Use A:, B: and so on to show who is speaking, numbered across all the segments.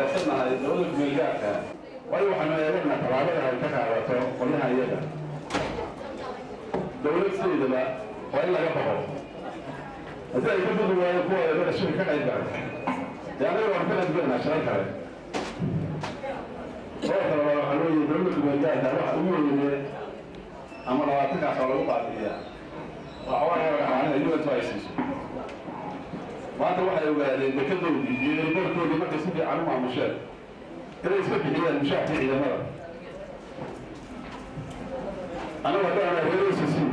A: تايسنا دولة ميجاكا وأيوة حنا يبغى تبعها الكذا وقلنا هيدا دولة سيدة لا وإلا يبغى هذا يقول له يقول هذا الشيء كذا يبغى يعني لو ربنا يجبرنا شركة هو حلوة دولة ميجاكا واحد يقول أما لو أعطيك صاروا بعديها وحوالي أنا يقول تايسيس ما أنت واحد يقول بكذا يقول كل ما تسمع عنه مع مشاهد كذا يسمع هي المشاهد هي مرة أنا وأنا غير سيسي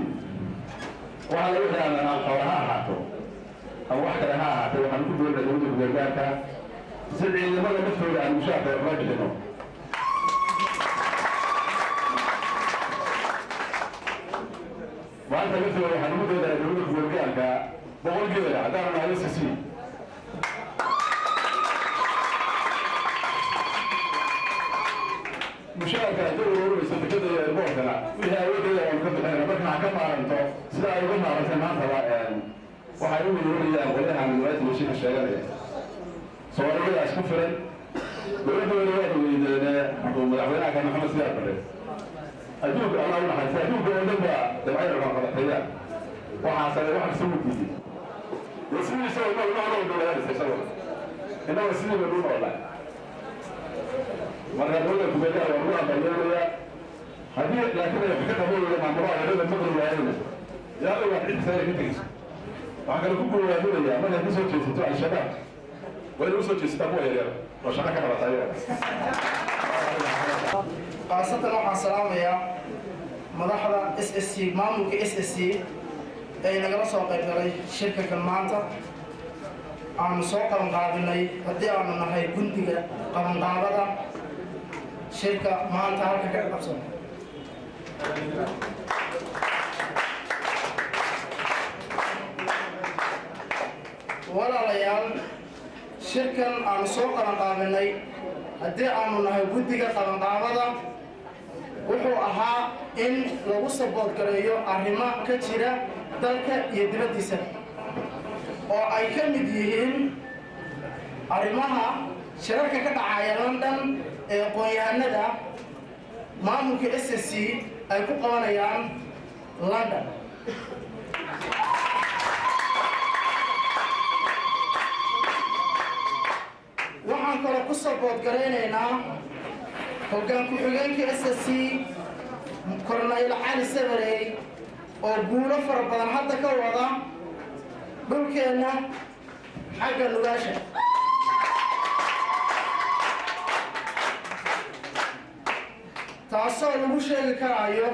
A: وهذا يقول أنا حولها حاطه أو واحد لها حاطه وحنقول دولة دولة بجاكا سبعين مرة مثل عن المشاهد الراجل هنا وأنت مثل حنقول دولة دولة بجاكا بقول كذا عدانا على سيسي مشاركة دولة كده الموضوع وهي ودي ونكمل هنا بس مع كم عرضه سلا يقول مع رسمان طبعا وحيوم يقول لي أقولها عن الوقت مشي الشغالة صوري كده أشوف فرن بيقول لي ومدعونا كان محمد سيار بريء أجوب أنا أقول حاجة أجوب بقول لك دمعي الرقم الحياة وحصل واحد سوق جديد وسوي سوى ما ولا سوى إنه سوي بدون ولا مرة دولة كبيرة والله بلوريا هذه لكن الفكرة هو مع مراه هذا المغرب وعينه يا أخي واحد سير كتير وعقل كوكو يا دولة ما له نسوي شيء تطلع الشباب وين نسوي شيء ستابو يا ريال وشنا كنا بطاير
B: قاصة نوع السلام يا مدحضة SSC مامك SSC أي نقرأ سوق قبلي شركة كمانتا عن سوق قابلني بدي أنا نهاي كنتي قام قابلا شركة مانتا هالك كأبسط ولا ليال شركة عن سوق قابلني بدي أنا نهاي كنتي قام قابلا wuxuu ahaa in lagu sabood gareeyo arrimo ka jira dalka iyo dibaddiisa oo ay ka mid yihiin arrimaha shirarka ka dhacaya London ee aqoon-yahanada maamulka SSC ay ku qabanayaan London waxaan kale ku sabood gareynaynaa hoggaan ku-xigeenka SSC Colonel Ali Severey oo guulo fara badan hadda ka wada dhulkeena xagga nugaasha taasoo lagu sheegi karayo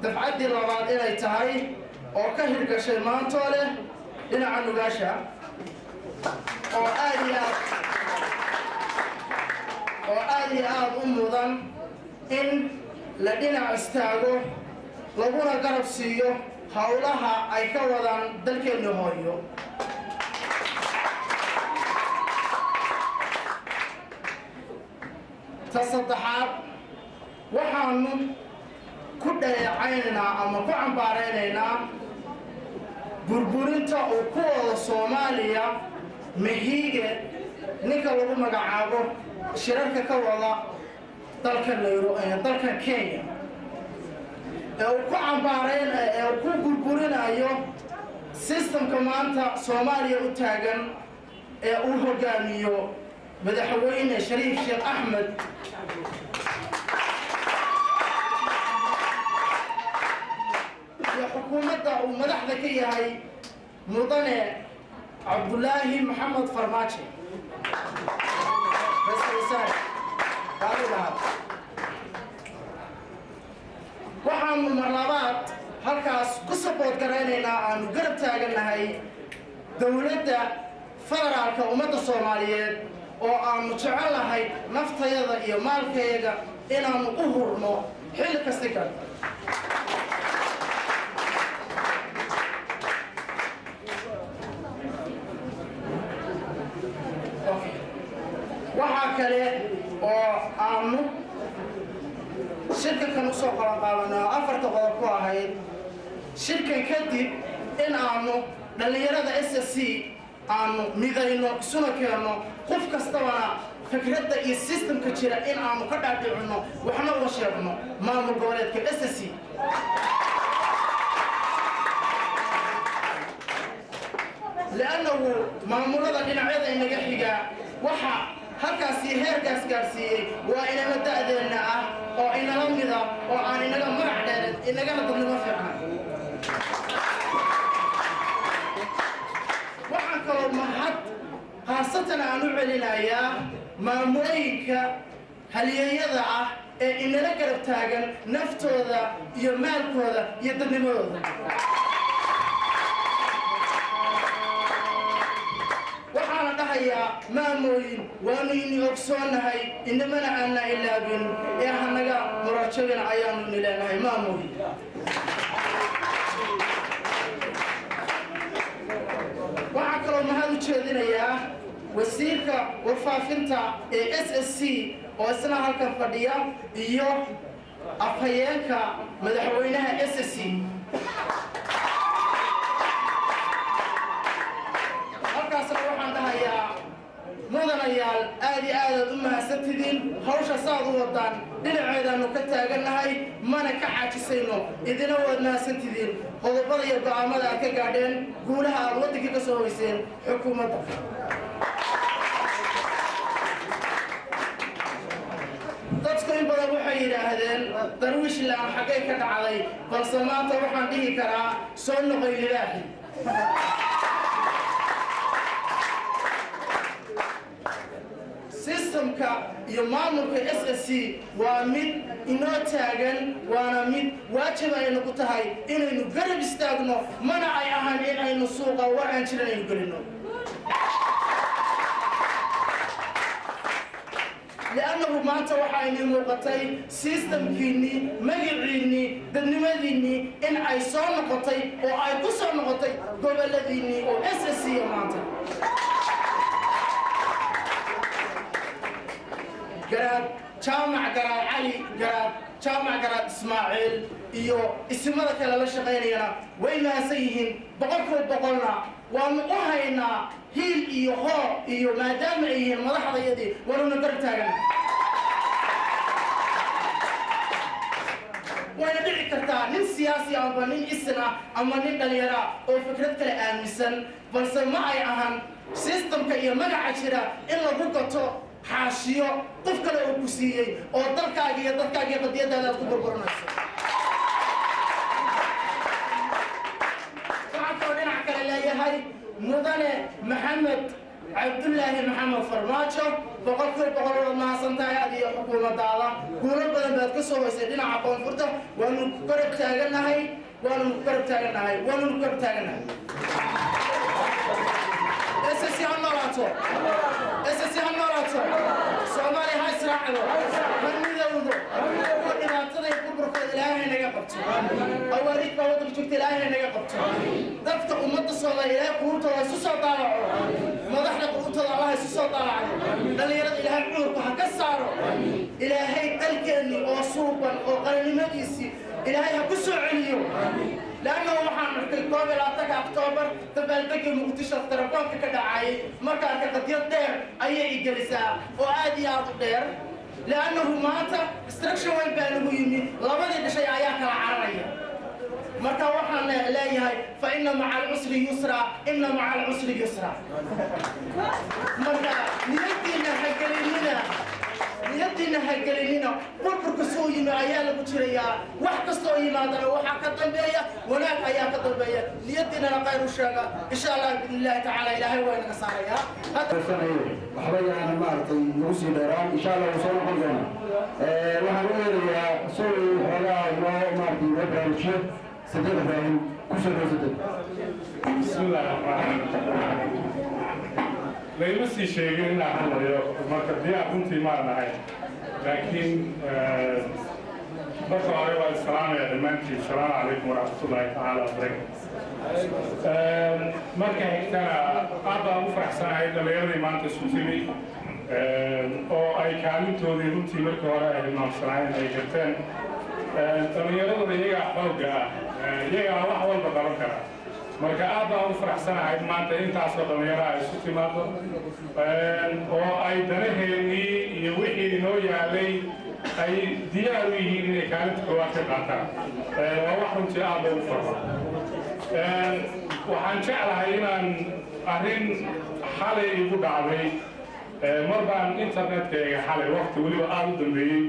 B: dafcaddii labaad inay tahay oo ka hirgashay maantoo leh dhinaca nugaasha oo aad iyo aad u mudan in la dhinac istaago laguna garab siiyo hawlaha ay ka wadaan dalkeena hooyo tasaddexaad waxaanu ku dhayacaynaa ama ku cambaaraynaynaa burburinta uu ku wada Soomaaliya Mahiige ninka lagu magacaabo shirarka ka wada dalka dalka Kenya ee uu ku cambaareen ee uu ku burburinayo systemka maanta Soomaaliya u taagan ee uu hogaamiyo madaxweyne Shariif Sheekh Ahmed حكومته ومدحده كيهاي مدني عبد الله محمد فرماجي بس رسالة قالوا لها waxaan marlabaad halkaas ku support gareynayna aan garab taaganahay dawladda federaalka ummadda Soomaaliyeed oo aan jecelahay naftayada iyo maalkayga inaan u hurno xil kasta ka waxa kale oo aanu shirka kan soo qabanqaabana afarta qodob ku ahayd shirkan kadib in aanu dhalinyarada SSC aanu midayno suna keeno qof kastaba fikradda iyo systemka jira in aanu ka dhaadhicino waxna uga sheegno maamul goboleedka SSC لأنه maamulada dhinacyada inaga xiga waxa halkaasi heerkaas gaarsiiyey waa inaga da'deena ah oo inaga mida oo aan inaga magac dheerin inagana dadnimo fiican waxaan kaloo mahad khaasatan aan u celinayaa maamulooyinka halyeeyada ah ee inala garab taagan naftooda iyo maalkooda iyo dadnimadooda waxaan dhahayaa maamooyin waanu ini ogsoonahay inamana aanna ilaabin ee hanaga muraajabina ayaanu ini leenahay maamooyin waxaan kaloo mahad u jeedinayaa wasiirka warfaafinta ee SSC oo isna halkan fadhiya iyo afhayeenka madaxweynaha SSC halkaasna waxaan dhahayaa mudanayaal aad iyo aadaad u mahadsantidiin hawsha saad u wadaan dhinaceedaanu ka taagannahay mana ka caajisayno idina waad mahadsantidiin qodobada iyo go'aamada aad ka gaadheen guulaha aad waddankii ka soo hoyseen xukuumadda dadku in badan waxay yidhaahdeen darwiishland xaggay ka dhacday balse maanta waxaan dhihi karaa soo noqoy libaaxi systemka iyo maamulka SSC waa mid inoo taagan waana mid waajib aynu ku tahay inaynu garab istaagno mana ay ahaan in aynu suuqa waxaan jiran aynu gelino لأنه ما أنت وحين موقتي سيستم كيني مجريني دنمديني إن عيسان نقطي أو عيقصان نقطي قبل الذيني أو SSC ما أنت قراد جامع قراد علي قراد جامع قراد إسماعيل إيو اسمه كلا لا شقينا وين سيهن بقولنا ومقهينا هيل إيو هو إيو ما دام إيه الملاحظة يدي ولو نقدر تاجنا وأنا دعي كرتا من سياسي أما من إسنا أما من دليرة أو فكرة كلا آمسن بس ما أي أهم سيستم كي مجا عشرة إلا بقطع حاشية طفق له كوسية أو تركاجي قد يدا لا تكبر برناس فعطوا نحكي لله هاي مدن محمد عبد الله محمد فرماجو بقول ما سنتاي هذه حكومة دعوة كل بدن بتكسر ويسدينا عقون فرطة ونقرب تاجرنا هاي ونقرب تاجرنا SSC هالمراتو SSC هالمراتو سومالي هاي سرعة من ميدودو وإذا تضي كبرك الإلهي نجابته أوليك بوضع جبت الإلهي نجابته ضفت أمة الصلاة إلهي قوته ويسوس طالعه مضحنا قوته الله يسوس طالعه اللي يرد إلهي قوته هكسره إلهي تلقني أصوبا وقرني مجلسي إلهي هكسر عليو لأنه محمد كل لا تك أكتوبر تبلغ مقتشر ترقام كدعاي مركز كقدير دير أي إجلسة وعادي أطير لأنه مات استركش وين بينه يمي لابد شيء أياك العربية مركز وحنا لا يهاي فإن مع العسر يسرا إن مع العسر يسرا مركز نيتنا هجرينا كل كسوي ما عيال بتشريا واحد كسوي ما دنا واحد كتنبيا وناك عيال كتنبيا نيتنا نقير الشجع إن شاء الله بإذن الله تعالى إلهي وين كساريا هذا
C: وحبايا أنا ما أعطي نوسي دوران إن شاء الله وصلنا قلنا وحنقول يا سوري ولا ما أعطي وبرا الشيء صدق إبراهيم كسر صدق
D: بسم الله الرحمن الرحيم لما سي شيء إن أحنا مركز دي أكون ما نهاي لكن بشر عليه السلام يا دمانتي السلام عليكم ورحمة الله تعالى وبركاته مركز هكذا أبا أفرح سنة ليالي ما أنت سوتيني أو أي كامل تودي رنتي مركز وراء المنصرين أي جتان تميرون يجا حوجا يجا الله والبقرة marka aad baan u faraxsanahay maanta intaasoo dhallinyaro ay isu timaado oo ay danaheennii iyo wixii inoo yaalay ay diyaar u yihiin inay kaalinta koowaad ka qaataan waa wax runtii aad ugu farxo waxaan jeclahay inaan arrin xalay igu dhacday mar baan internetkayga xalay waqti weliba aad u dambeeyey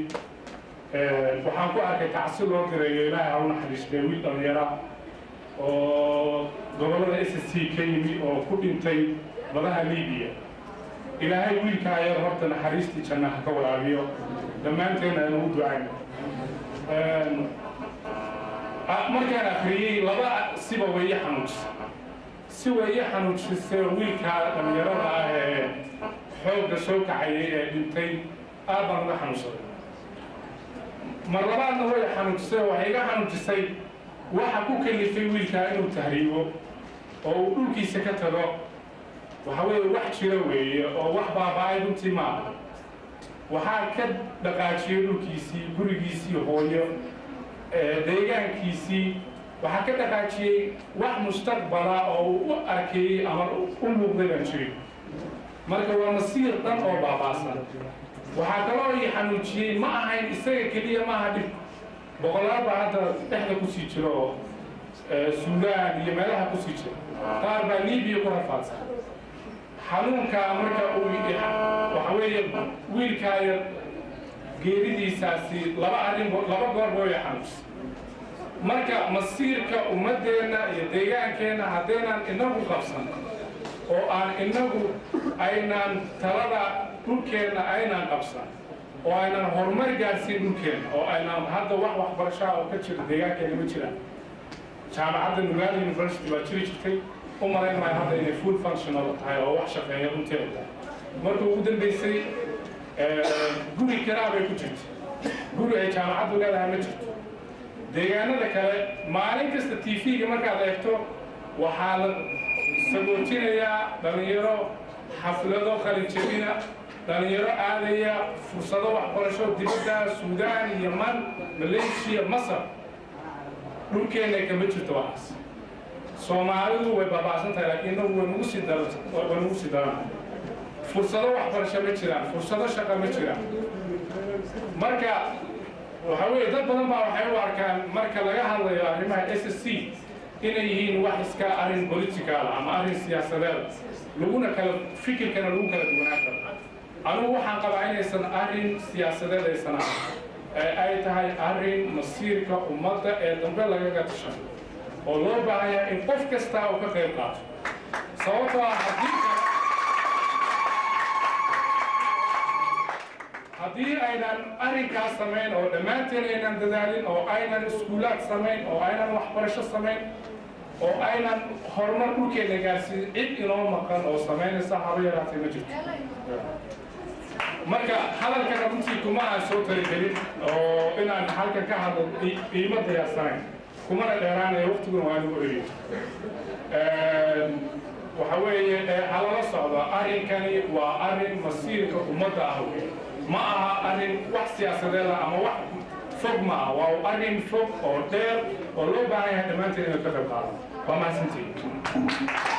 D: waxaan ku arkay tacsi loo dirayo ilaahay ha u naxariistay wiil dhallinyara oo gobollada SSC ka yimi oo ku dhintay badaha Liibiya ilaahay wiilkaa yar horta naxariistii janna ha ka waraabiyo dhammaanteena aynu u ducayno markaan akhriyey laba siba way i xanuujisay si way i xanuujisay wiilkaa dhallinyarada ah ee xoogga soo kacayay ee dhintay aad baan uga xanuunsaday mar labaadna way xanuujisay waxay iga xanuujisay waxa ku kalifay wiilkaa inuu tahriibo oo uu dhulkiisa ka tago waxa weeye wax jira weeye oo wax baaba'ay runtii maaha waxaa ka dhaqaajiyey dhulkiisii gurigiisii hooyo deegaankiisii waxaa ka dhaqaajiyey wax mustaqbala oo uu u arkeeyey ama u muuqday baan jirin marka waa masiir dhan oo baaba'san waxaa kaloo ii xanuujiyey ma ahayn isaga keliya maaha dhib boqolaal baa hadda dhexda kusii jiro oo suudaan iyo meelaha kusii jira qaar baa liibiya ku rafaadsan xanuunkaa marka uu waxa weeye wiilkaa yar geeridiisaasi laba goor boo i xanuujisay marka masiirka ummaddeenna iyo deegaankeenna haddaynan inagu qabsan oo aan inagu aynaan talada dhulkeenna aynaan qabsan oo aynan horumar gaarsiin dhulkeenna oo aynaan hadda wax waxbarashaa oo ka jira deegaankeenna ma jiraan jaamacadda Nugaal University baa jiri jirtay u malayn maayo hadda inay full functional tahay oo wax shaqeeya runteeda tahay markii ugu dambeysay guri kiraa bay ku jirtay guri ay jaamacaddu leedahay ma jirto deegaanada kale maalin kasta TV-ga markaad eegto waxaa la sagootinayaa dhalinyaro xaflado qalinjabina dhalinyaro aadaya fursado waxbarasho dibadda Suudaan Yemen Malaysia Masar dhulkeena kama jirto waxaas Soomaalidu way baaba'san tahay laakiin way nagu sii daran fursado waxbarasho ma jiraan fursado shaqo ma jiraan marka waxa weeye dad badan baa waxay u arkaan marka laga hadlayo arrimaha SSC inay yihiin wax iska arrin political ama arrin siyaasadeed laguna kala fikirkana lagu kala duwanaan karo anigu waxaan qabaa inaysan arrin siyaasadeed aysan ahayn ay tahay arrin masiirka ummadda ee dambe lagaga tashan oo loo baahan yahay in qof kasta uu ka qayb qaato sababtoo ah haddii aynan arrinkaas samayn oo dhammaanteen aynan dadaalin oo aynan iskuulaad samayn oo aynan waxbarasho samayn oo aynan horumar dhulkeena gaarsiin cid inoo maqan oo samaynaysa haba yaraatay ma jirto marka hadalkana runtii kuma aan soo taligelin oo inaan halkan ka hadlo qiimo diyaarsanayn kumana dheeraanaya waqtiguna waa nagu celiyo waxa weeye halala socda arrinkani waa arrin masiirka ummadda ah ma aha arrin wax siyaasadeed ama wax fog ma aha waa arrin fog oo dheer oo loo baahan yahay dhammaanteen inay ka qayb qaadaan waa mahadsantihiin